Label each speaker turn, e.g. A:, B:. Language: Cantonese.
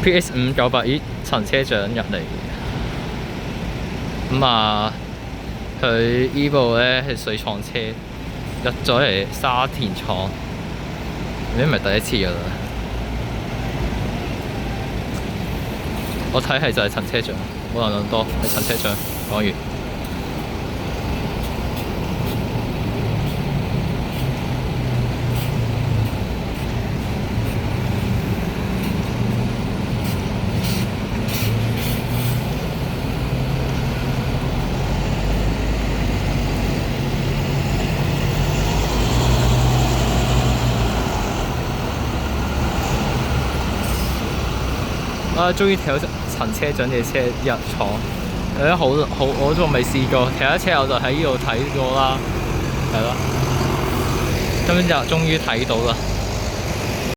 A: PS5 900咦，陳車長入嚟。咁啊，佢依部咧係水廠車，入咗嚟沙田廠，呢唔係第一次噶啦。我睇係就係陳車長，冇諗咁多，係陳車長。講完。終於睇到陳車長嘅車入廠，我仲未試過，其他車我就喺呢度睇過啦，係咯，今日終於睇到啦。